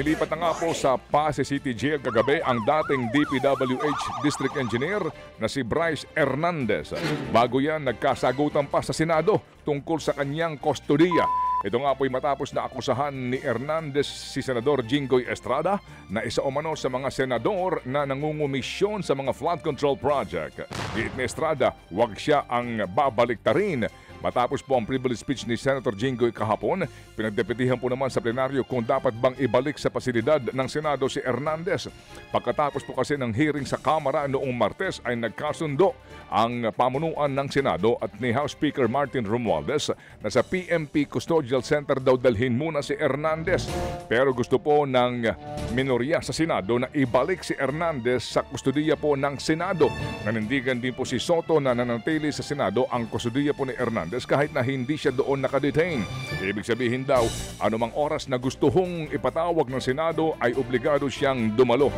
Nilipat na nga po sa Pasay City Jail kagabi ang dating DPWH District Engineer na si Bryce Hernandez. Bago yan, nagkasagutan pa sa Senado tungkol sa kanyang kustodiya. Ito nga po'y matapos na akusahan ni Hernandez si Senador Jinggoy Estrada na isa umano sa mga senador na nangungumisyon sa mga flood control project. Giit ni Estrada, huwag siya ang babaliktarin. Matapos po ang privilege speech ni Senator Jinggoy kahapon, pinagdepetihan po naman sa plenaryo kung dapat bang ibalik sa pasilidad ng Senado si Hernandez. Pagkatapos po kasi ng hearing sa Kamara noong Martes ay nagkasundo ang pamunuan ng Senado at ni House Speaker Martin Romualdez na sa PMP Custodial Center daw dalhin muna si Hernandez. Pero gusto po ng minorya sa Senado na ibalik si Hernandez sa kustodiya po ng Senado. Nanindigan din po si Soto na nanatili sa Senado ang kustodiya po ni Hernandez kahit na hindi siya doon nakadetain. Ibig sabihin daw, anumang oras na gustuhong ipatawag ng Senado ay obligado siyang dumalo.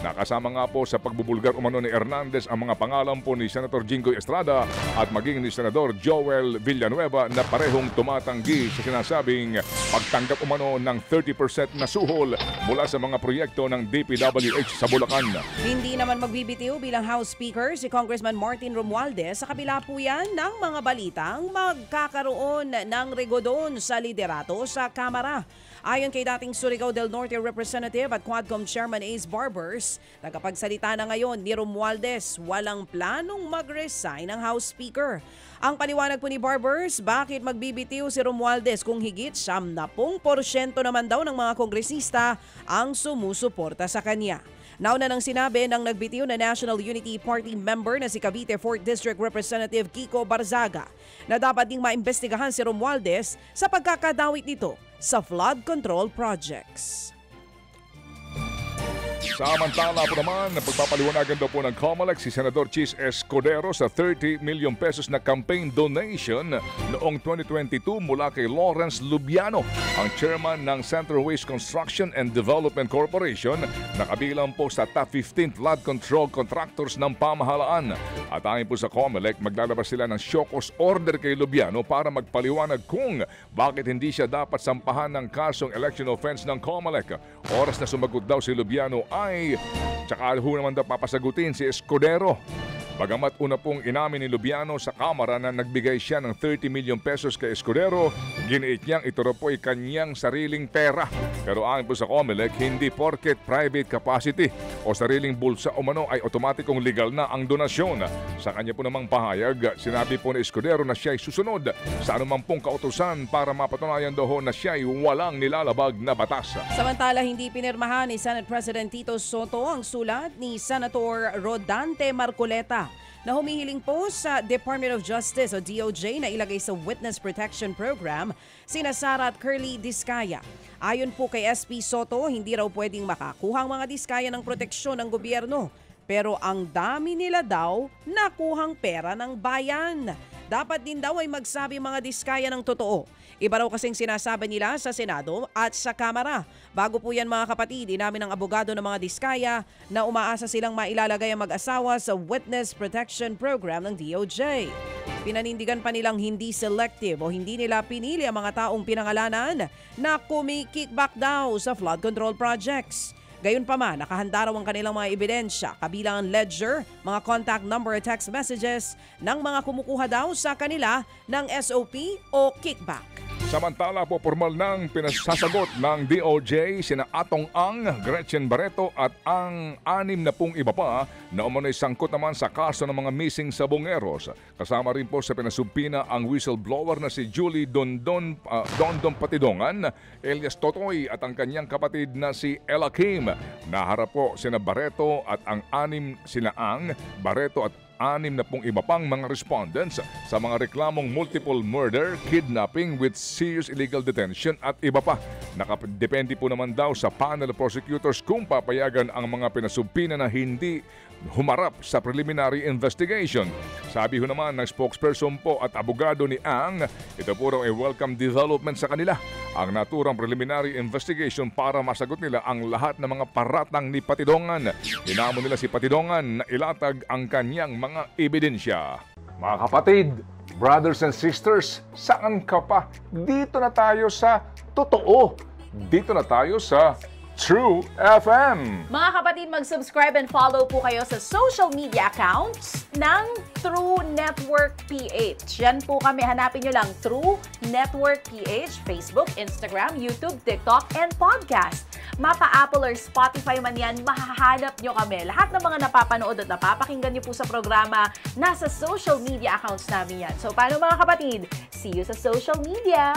Nakasama nga po sa pagbubulgar umano ni Hernandez ang mga pangalan po ni Senator Jinggoy Estrada at maging ni Senador Joel Villanueva na parehong tumatanggi sa sinasabing pagtanggap umano ng 30% na suhol mula sa mga proyekto ng DPWH sa Bulacan. Hindi naman magbibitiw bilang House Speaker si Congressman Martin Romualdez sa kabila po yan ng mga balitang magkakaroon ng regodon sa liderato sa Kamara. Ayon kay dating Surigao del Norte Representative at Quadcom Chairman Ace Barbers, nagkapagsalita na ngayon ni Romualdez, walang planong mag-resign ang House Speaker. Ang paliwanag po ni Barbers, bakit magbibitiw si Romualdez kung higit 70% naman daw ng mga kongresista ang sumusuporta sa kanya. Nauna nang sinabi ng nagbitiw na National Unity Party member na si Cavite 4th District Representative Kiko Barzaga na dapat ding maimbestigahan si Romualdez sa pagkakadawit nito sa flood control projects. Samantala po naman, pagpapaliwanagan daw po ng COMELEC si Senador Chis Escudero sa 30 million pesos na campaign donation noong 2022 mula kay Lawrence Lubiano, ang chairman ng Central Waste Construction and Development Corporation na kabilang po sa top 15 flood control contractors ng pamahalaan. At ayon po sa COMELEC, maglalabas sila ng show cause order kay Lubiano para magpaliwanag kung bakit hindi siya dapat sampahan ng kasong election offense ng COMELEC. Oras na sumagot daw si Lubiano ay tsaka naman daw papasagutin si Escudero. Bagamat una pong inamin ni Lubiano sa Kamara na nagbigay siya ng 30 million pesos kay Escudero, giniit niyang ito po ay kanyang sariling pera. Pero ayon po sa COMELEC, hindi porket private capacity o sariling bulsa o mano ay otomatikong legal na ang donasyon. Sa kanya po namang pahayag, sinabi po ni Escudero na siya ay susunod sa anumang pong kautusan para mapatunayan daw na siya ay walang nilalabag na batas. Samantala, hindi pinirmahan ni Senate President Tito Soto ang sulat ni Senator Rodante Marcoleta na humihiling po sa Department of Justice o DOJ na ilagay sa Witness Protection Program sina Sara at Curly Diskaya. Ayon po kay SP Soto, hindi raw pwedeng makakuha ang mga Diskaya ng proteksyon ng gobyerno. Pero ang dami nila daw nakuhang pera ng bayan. Dapat din daw ay magsabi mga Diskaya ng totoo. Iba raw kasing sinasabi nila sa Senado at sa Kamara. Bago po yan mga kapatid, inamin ng abogado ng mga Diskaya na umaasa silang mailalagay ang mag-asawa sa Witness Protection Program ng DOJ. Pinanindigan pa nilang hindi selective o hindi nila pinili ang mga taong pinangalanan na kumi-kickback daw sa flood control projects. Gayunpaman, nakahanda raw ang kanilang mga ebidensya, kabilang ang ledger, mga contact number at text messages ng mga kumukuha daw sa kanila ng SOP o kickback. Samantala po, formal nang pinasasagot ng DOJ sina Atong Ang, Gretchen Barreto at ang 60 iba pa na umano'y sangkot naman sa kaso ng mga missing sa Bongeros. Kasama rin po sa pinasumpina ang whistleblower na si Julie Dondon Patidongan, alias Totoy, at ang kanyang kapatid na si Ella Kim. Naharap po sina Barreto at ang sina Ang, Barreto at 60 iba pang mga respondents sa mga reklamong multiple murder, kidnapping with serious illegal detention at iba pa. Nakadepende po naman daw sa panel of prosecutors kung papayagan ang mga pinasumpina na hindi humarap sa preliminary investigation. Sabi ho naman ng spokesperson po at abogado ni Ang, ito po raw ay welcome development sa kanila ang naturang preliminary investigation para masagot nila ang lahat ng mga paratang ni Patidongan. Hinamon nila si Patidongan na ilatag ang kanyang mga ebidensya. Mga kapatid, brothers and sisters, saan ka pa? Dito na tayo sa totoo. Dito na tayo sa True FM. Mga kapatid, mag-subscribe and follow po kayo sa social media accounts ng True Network PH. Yan po kami. Hanapin nyo lang True Network PH, Facebook, Instagram, YouTube, TikTok, and podcast. Mapa Apple or Spotify man yan, mahahanap nyo kami. Lahat ng mga napapanood at napapakinggan nyo po sa programa, nasa social media accounts namin yan. So, paano mga kapatid? See you sa social media!